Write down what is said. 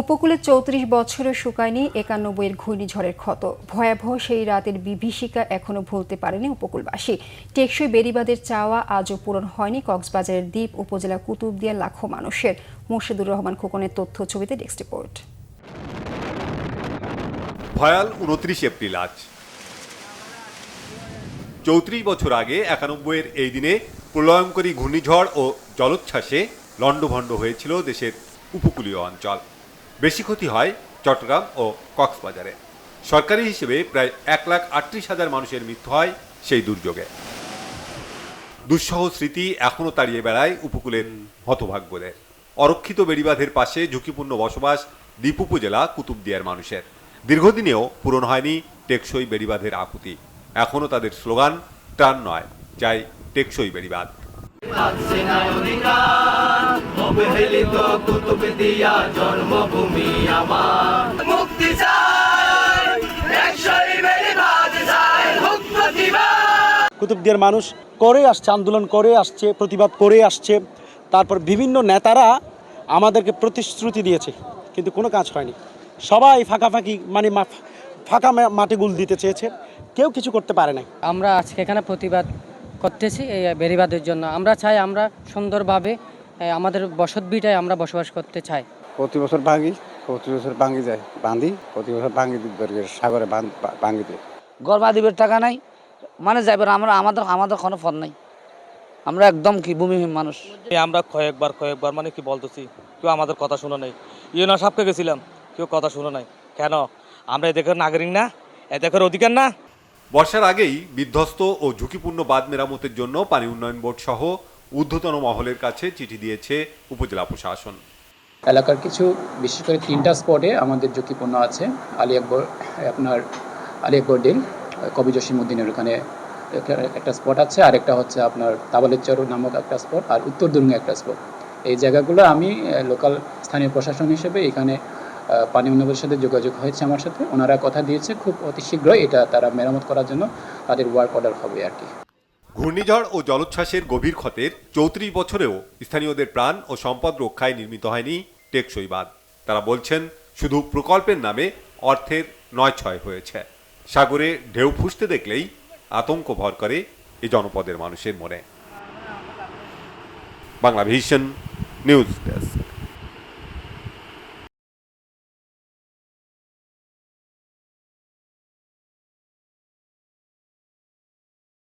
উপকূলে ৩৪ বছরও শুকায়নি ৯১-এর ঘূর্ণিঝড়ের ক্ষত। ভয়াবহ সেই রাতের বিভীষিকা এখনও ভুলতে পারেনি উপকূলবাসী। টেকসই বেড়িবাঁধের চাওয়া আজও পূরণ হয়নি কক্সবাজারের দ্বীপ উপজেলা কুতুবদিয়ার লাখো মানুষের। মোর্শেদুর রহমান খোকনের তথ্য ছবিতে ডেস্ক রিপোর্ট। ভয়াল ২৯ এপ্রিল আজ। ৩৪ বছর আগে ৯১-এর এই দিনে প্রলয়ঙ্করী ঘূর্ণিঝড় ও জলোচ্ছ্বাসে লণ্ডভণ্ড হয়েছিল দেশের উপকূলীয় অঞ্চল। বেশি ক্ষতি হয় চট্টগ্রাম ও কক্সবাজারে। সরকারি হিসেবে প্রায় ১,৩৮,০০০ মানুষের মৃত্যু হয় সেই দুর্যোগে। দুঃসহ স্মৃতি এখনো তাড়িয়ে বেড়ায় উপকূলের হতভাগ্যদের। অরক্ষিত বেড়িবাঁধের পাশে ঝুঁকিপূর্ণ বসবাস দ্বীপ উপজেলা কুতুবদিয়ার মানুষের। দীর্ঘদিনেও পূরণ হয়নি টেকসই বেড়িবাঁধের আকুতি। এখনো তাদের স্লোগান ত্রাণ নয়, চাই টেকসই বেড়িবাঁধ। কুতুবদিয়ার মানুষ করে আসছে, আন্দোলন করে আসছে, প্রতিবাদ করে আসছে। তারপর বিভিন্ন নেতারা আমাদেরকে প্রতিশ্রুতি দিয়েছে, কিন্তু কোনো কাজ হয়নি। সবাই ফাঁকাফাঁকি ফাঁকা মাটি গুল দিতে চেয়েছে, কেউ কিছু করতে পারে না। আমরা আজকে এখানে প্রতিবাদ করতেছি এই বেড়িবাঁধের জন্য। আমরা চাই আমরা সুন্দরভাবে আমাদের বসতভিটায় আমরা বসবাস করতে চাই। প্রতি বছর ভাঙি, প্রতি বছর ভাঙি যায় বাঁধি, প্রতি বছর ভাঙি সাগরে ভাঙি দিই। ঘর বাঁধিবের টাকা নাই, মানে যাইবার আমাদের কোনো ফোন নাই। আমরা একদম কি ভূমিহীন মানুষ। আমরা কয়েকবার মানে কি বলতেছি, কেউ আমাদের কথা শুনে নাই। ইউনো সাহেবকে গেছিলাম, কেউ কথা শুনে নাই। কেন? আমরা এদেশের নাগরিক না? এদেশের অধিকার না? বর্ষার আগেই বিধ্বস্ত ও ঝুঁকিপূর্ণ বাঁধ মেরামতের জন্য পানি উন্নয়ন বোর্ড সহ ঊর্ধ্বতন মহলের কাছে চিঠি দিয়েছে উপজেলা প্রশাসন। এলাকার কিছু বিশেষ করে 3টা স্পটে আমাদের ঝুঁকিপূর্ণ আছে। আলী আকবর ডিল, কবি জসিমউদ্দিনের ওখানে একটা স্পট আছে, আর একটা হচ্ছে আপনার তাবালের নামক একটা স্পট, আর উত্তর দুর্গে একটা স্পট। এই জায়গাগুলো আমি লোকাল স্থানীয় প্রশাসন হিসেবে এখানে পানি উন্নয়নের সাথে যোগাযোগ হয়েছে আমার সাথে। ওনারা কথা দিয়েছে খুব অতি শীঘ্রই এটা তারা মেরামত করার জন্য তাদের ওয়ার্ক অর্ডার হবে আর কি। ঘূর্ণিঝড় ও জলোচ্ছ্বাসের গভীর ক্ষতের ৩৪ বছরেও স্থানীয়দের প্রাণ ও সম্পদ রক্ষায় নির্মিত হয়নি টেকসই বাঁধ। তারা বলছেন শুধু প্রকল্পের নামে অর্থের নয়ছয় হয়েছে। সাগরে ঢেউ ফুসতে দেখলেই আতঙ্ক ভর করে এই জনপদের মানুষের মনে। Bangla vision news desk.